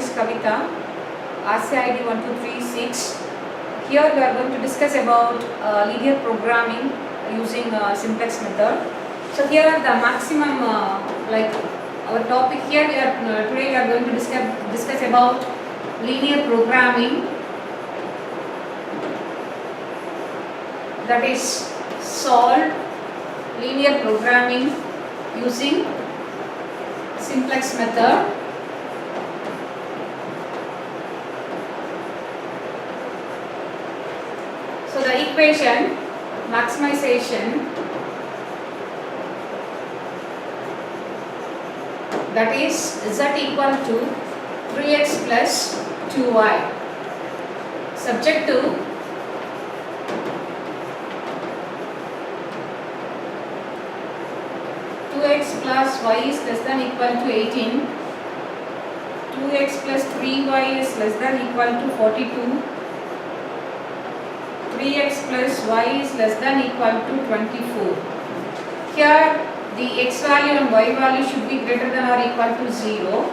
is Kavita, RCID 1236. Here we are going to discuss about linear programming using simplex method. So here are the maximum our topic here. Today we are going to discuss about linear programming, that is solve linear programming using simplex method. So the equation maximization, that is z equal to 3x plus 2y, subject to x plus y is less than equal to 18, 2x plus 3y is less than equal to 42, 3x plus y is less than equal to 24. Here the x value and y value should be greater than or equal to 0.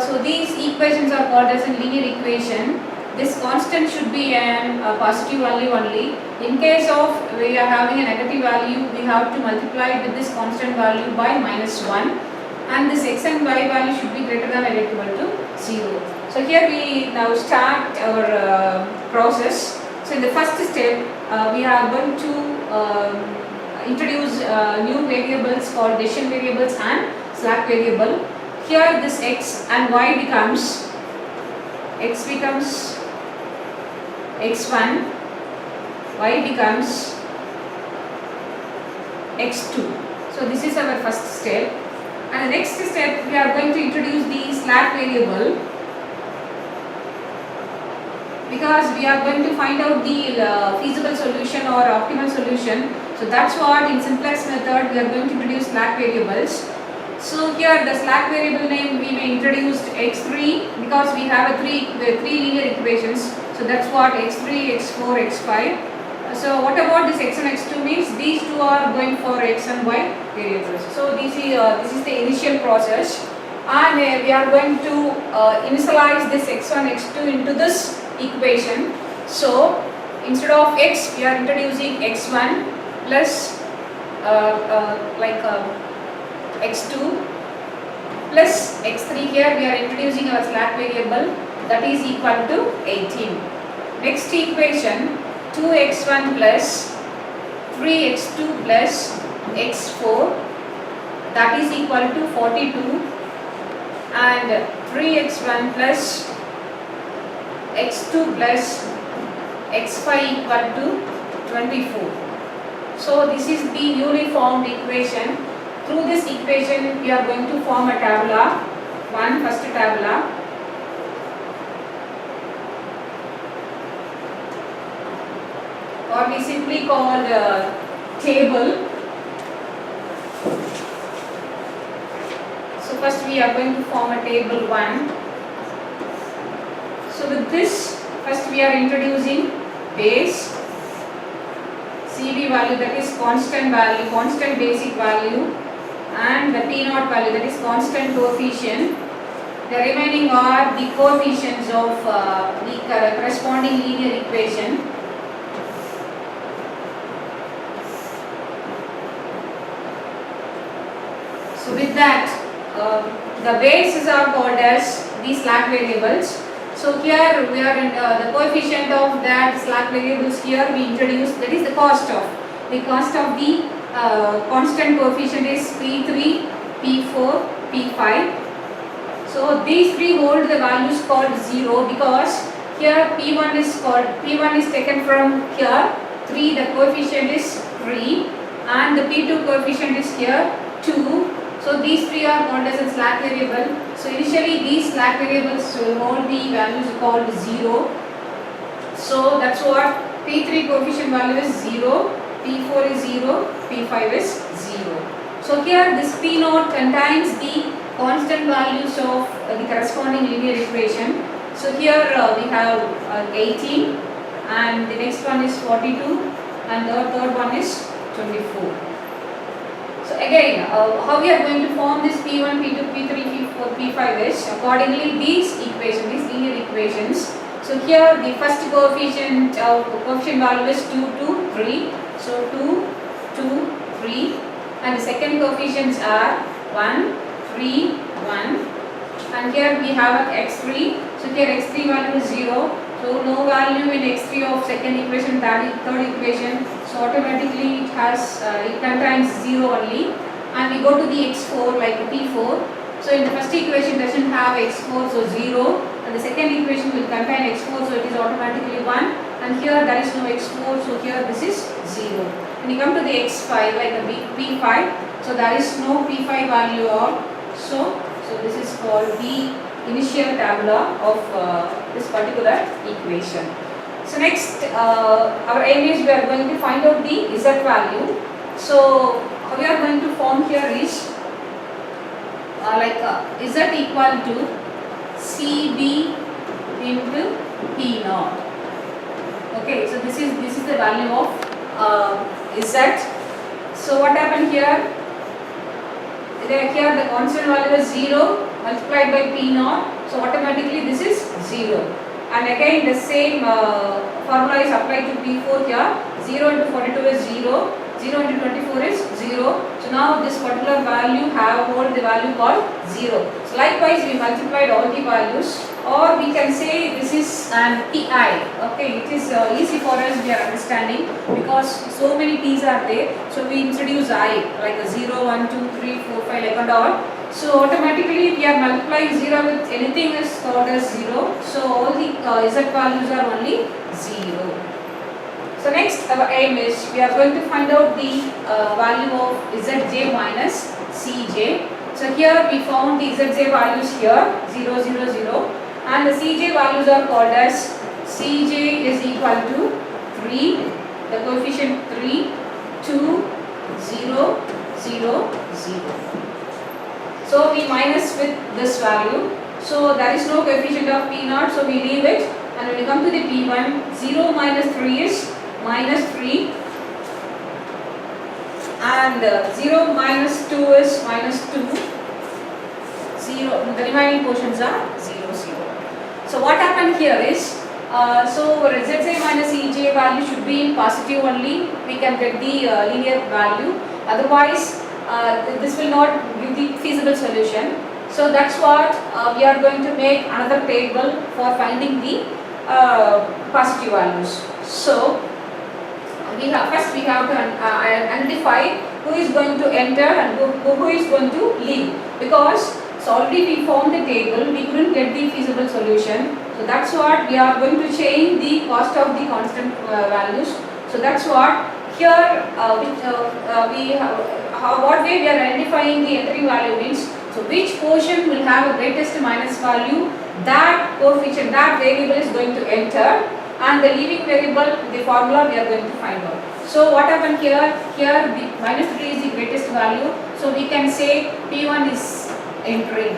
So these equations are called as a linear equation. This constant should be a positive value only. In case of we are having a negative value, we have to multiply it with this constant value by -1, and this x and y value should be greater than or equal to 0. So here we now start our process. So in the first step, we are going to introduce new variables called decision variables and slack variable. Here this x and y becomes x1, y becomes x2. So this is our first step, and the next step we are going to introduce the slack variable, because we are going to find out the feasible solution or optimal solution. So that's what in simplex method we are going to introduce slack variables. So here the slack variable name we may introduce x3, because we have three linear equations. So that's what x3, x4, x5. So what about this x and x2 means these two are going for x and y variables. So this is the initial process, and we are going to initialize this x1, x2 into this equation. So instead of x we are introducing x1 plus x2 plus x3. Here we are introducing our slack variable, that is equal to 18. Next equation, 2x1 plus 3x2 plus x4, that is equal to 42, and 3x1 plus x2 plus x5 equal to 24. So this is the newly formed equation. Through this equation we are going to form a tabula, first tabula. Or we simply call table. So first we are going to form a table 1. So with this, first we are introducing base, CB value, that is constant value, constant basic value, and the P0 value, that is constant coefficient. The remaining are the coefficients of the corresponding linear equation. So with that, the bases are called as the slack variables. So here we are in the coefficient of that slack variables. Here we introduce, that is the cost of the constant coefficient is P3, P4, P5. So these three hold the values called 0, because here P1 is taken from here 3, the coefficient is 3, and the P2 coefficient is here 2. So these three are called as a slack variable. So initially these slack variables hold the values called 0. So that's what P3 coefficient value is 0, P4 is 0, P5 is 0. So here this P0 contains the constant values of the corresponding linear equation. So here we have 18, and the next one is 42, and the third one is 24. So again, how we are going to form this P1, P2, P3, P4, P5 is accordingly these equations, these linear equations. So here the first coefficient value is 2, 2, 3. So 2, 2, 3, and the second coefficients are 1, 3, 1. And here we have x3. So here x3 value is 0. So no value in x3 of second equation, third equation. So automatically it contains 0 only. And we go to the x4 like p4. So in the first equation doesn't have x4, so 0. And the second equation will contain x4, so it is automatically 1. And here there is no x4, so here this is 0. When you come to the x5 like a p5, so there is no p5 value or so this is called the initial tabula of this particular equation. So next our aim is we are going to find out the z value. So how we are going to form here is z equal to CB into P naught. Okay, so this is the value of z. So what happened here? Here the constant value is 0 multiplied by P naught. So automatically this is 0. And again the same formula is applied to P4 here. 0 into 42 is 0. 0 into 24 is 0. So now this particular value hold the value called 0. So likewise we multiplied all the values, or we can say this is an Pi. Okay, it is easy for us, we are understanding, because so many P's are there. So we introduce I like a 0, 1, 2, 3, 4, 5 like and all. So automatically we are multiplying 0 with anything is called as 0. So all the z values are only 0. So next our aim is we are going to find out the value of zj minus cj. So here we found the zj values here 0, 0, 0, and the cj values are called as cj is equal to 3, the coefficient 3, 2, 0, 0, 0. So we minus with this value. So there is no coefficient of P naught, so we leave it. And when we come to the P1, 0 minus 3 is minus 3, and 0 minus 2 is minus 2, 0, the remaining portions are 0, 0. So what happened here is, so zj minus ej value should be in positive only, we can get the linear value, otherwise this will not give the feasible solution. So that's what we are going to make another table for finding the positive values. So first we have to identify who is going to enter and who is going to leave, because so already we formed the table, we couldn't get the feasible solution. So that's what we are going to change the cost of the constant values. So that's what here what way we are identifying the entering value means, so which portion will have a greatest minus value, that coefficient, that variable is going to enter, and the leaving variable, the formula we are going to find out. So what happened here? Here the minus 3 is the greatest value, so we can say P1 is entering.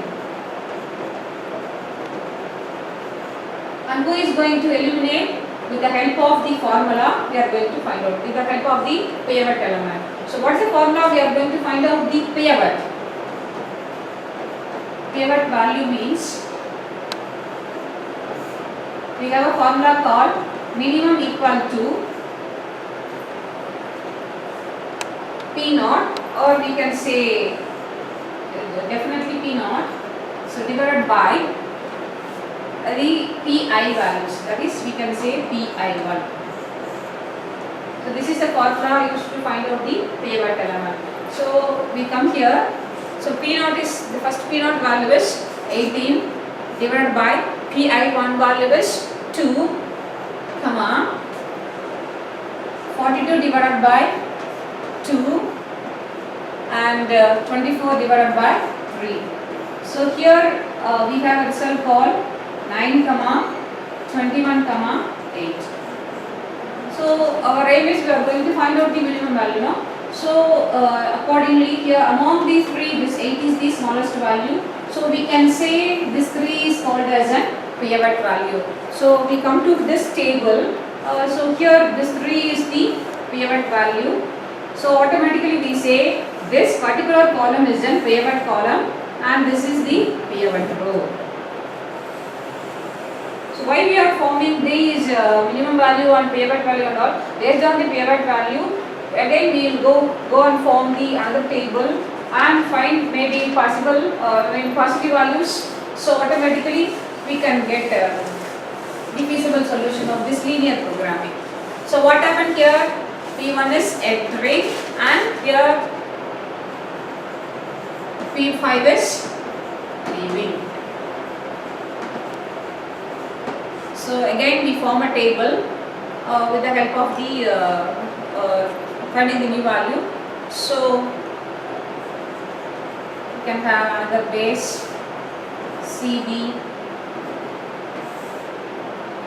And who is going to eliminate? With the help of the formula we are going to find out, with the help of the pivot element. So what is the formula we are going to find out? The pivot. Pivot value means we have a formula called minimum equal to P naught, or we can say definitely P naught, so divided by the Pi values, that is we can say Pi1. So this is the formula used to find out the pivot element. So we come here, so P naught is, the first P naught value is 18 divided by Pi1 value is 2, comma 42 divided by 2, and 24 divided by 3. So here we have a result called 9, 21, 8. So our aim is we are going to find out the minimum value now. So accordingly here among these three, this 8 is the smallest value. So we can say this 3 is called as a pivot value. So we come to this table. So here this 3 is the pivot value. So automatically we say this particular column is an pivot column and this is the pivot row. So why we are forming these minimum value and pivot value and all? Based on the pivot value, again we will go and form the another table and find maybe possible positive values. So automatically we can get the feasible solution of this linear programming. So what happened here? P1 is entering and here P5 is leaving. So again we form a table with the help of the finding the new value. So you can have another base CB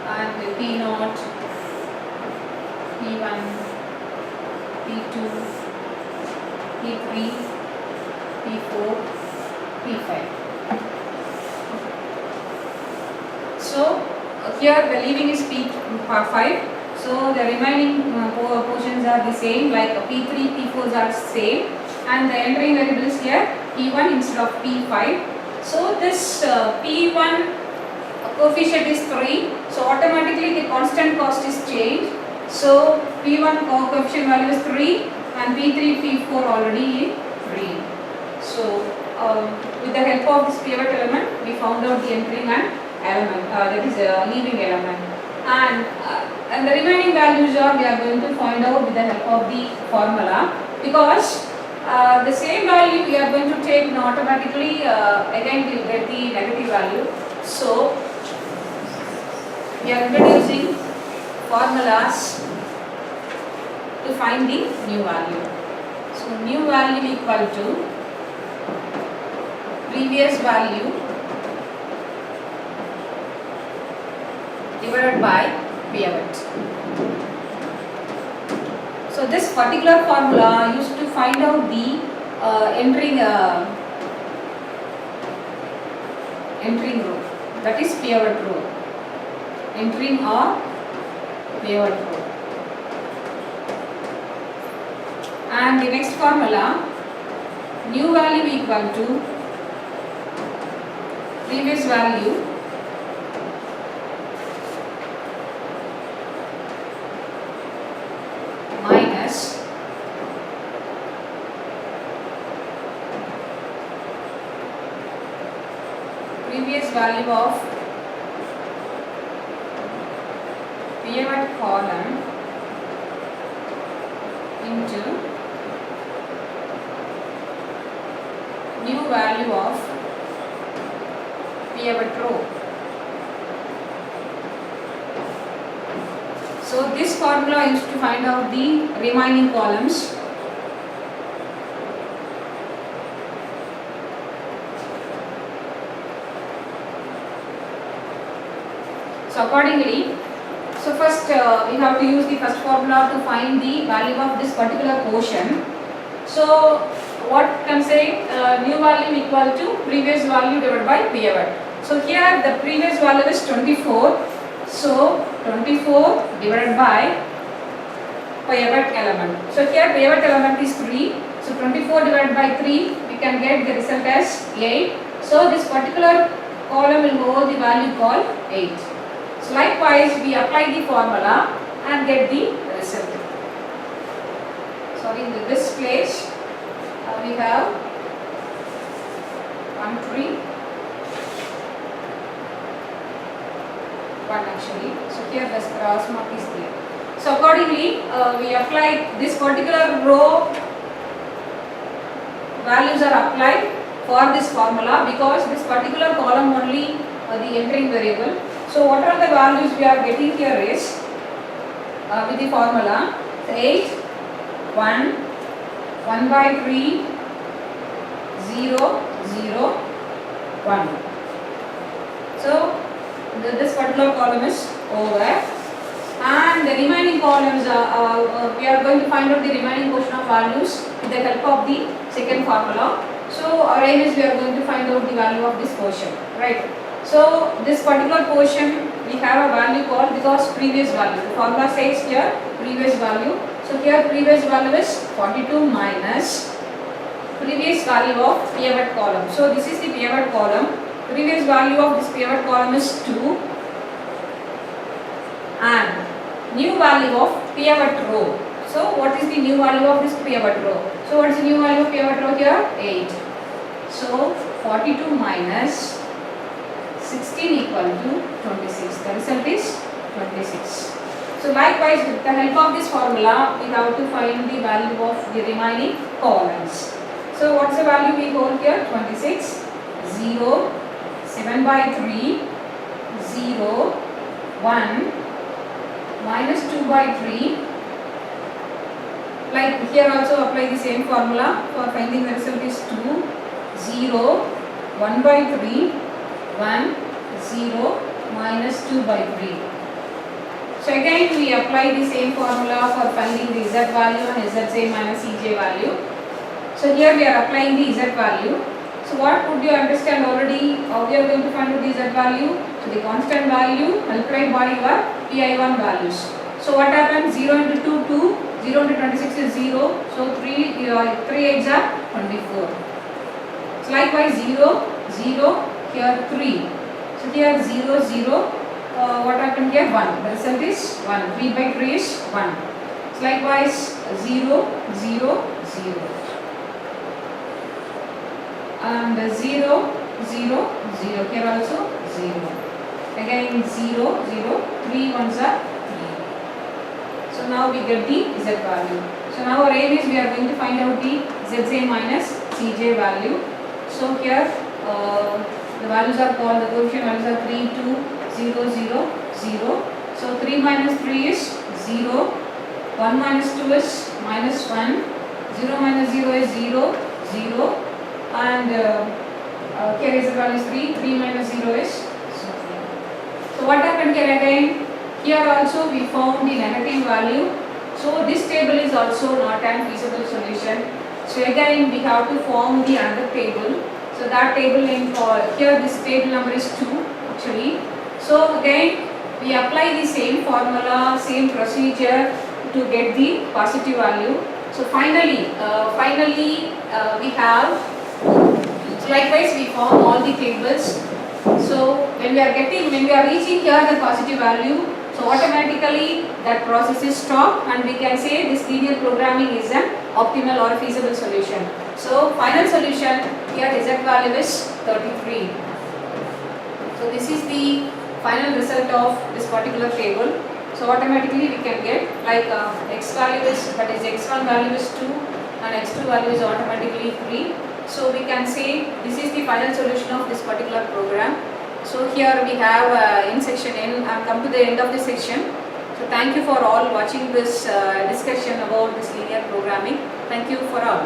and P0, P1, P2, P3, P4, P5. So here the leaving is P5. So the remaining portions are the same, like P3, P4s are same, and the entering variables here P1 instead of P5. So this P1 coefficient is 3. So automatically the constant cost is changed. So P1 coefficient value is 3 and P3, P4 already 3. So with the help of this pivot element, we found out the entering and element, that is leaving element. And the remaining values are we are going to find out with the help of the formula, because the same value we are going to take automatically again we will get the negative value. So we are introducing formulas to find the new value. So new value equal to previous value divided by pivot. So this particular formula used to find out the entering row, that is pivot row, entering or pivot row. And the next formula, new value equal to previous value minus previous value of pivot column into new value of pivot row. So this formula is to find out the remaining columns. So accordingly, so first we have to use the first formula to find the value of this particular portion. So what can say new value equal to previous value divided by pivot. So here the previous value is 24. So 24 divided by pivot element. So here pivot element is 3. So 24 divided by 3, we can get the result as 8. So this particular column will hold the value called 8. So likewise we apply the formula and get the result. So in this place we have 1 3 1 actually. So here the cross mark is there. So accordingly we apply this particular row values are applied for this formula, because this particular column only the entering variable. So what are the values we are getting here is with the formula 8 1 1 by 3 0 0 1. So this particular column is over, and the remaining columns we are going to find out the remaining portion of values with the help of the second formula. So our aim is we are going to find out the value of this portion, right? So this particular portion we have a value called, because previous value, the formula says here previous value. So here previous value is 42 minus previous value of pivot column. So this is the pivot column. Previous value of this pivot column is 2 and new value of pivot row. So what is the new value of this pivot row? So what is the new value of pivot row here? 8. So 42 minus 16 equal to 26. The result is 26. So likewise, with the help of this formula, we have to find the value of the remaining columns. So what's the value we hold here? 26, 0, 7 by 3, 0, 1, minus 2 by 3. Like here also apply the same formula for finding the result is 2, 0, 1 by 3, 1, 0, minus 2 by 3. So again we apply the same formula for finding the z value and zj minus ej value. So here we are applying the z value. So what would you understand already? How we are going to find the z value? So the constant value multiplied by your pi1 values. So what happens? 0 into 2, 2, 0 into 26 is 0. So 3 eggs are 24. So likewise 0, 0, here 3. So here 0, 0. What happened here? 1. The result is 1. 3 by 3 is 1. So likewise 0, 0, 0. And 0, 0, 0. Here also 0. Again 0, 0. 3 ones are 3. So now we get the z value. So now our aim is we are going to find out the zj minus cj value. So here the values are called, the coefficient values are 3, 2, 0, 0, 0. So 3 minus 3 is 0. 1 minus 2 is minus 1. 0 minus 0 is 0, 0. And here is the value is 3. 3 minus 0 is 0. So what happened here again? Here also we found the negative value. So this table is also not an feasible solution. So again we have to form the other table. So that table name for here this table number is 2 actually. So again we apply the same formula, same procedure to get the positive value. So finally we have, so likewise we form all the tables. So when we are reaching here the positive value, so automatically that process is stopped and we can say this linear programming is an optimal or feasible solution. So final solution here z value is 33. So this is the final result of this particular table. So automatically we can get like x value is, that is x1 value is 2 and x2 value is automatically 3. So we can say this is the final solution of this particular program. So here we have in section N, I have come to the end of this section. So thank you for all watching this discussion about this linear programming. Thank you for all.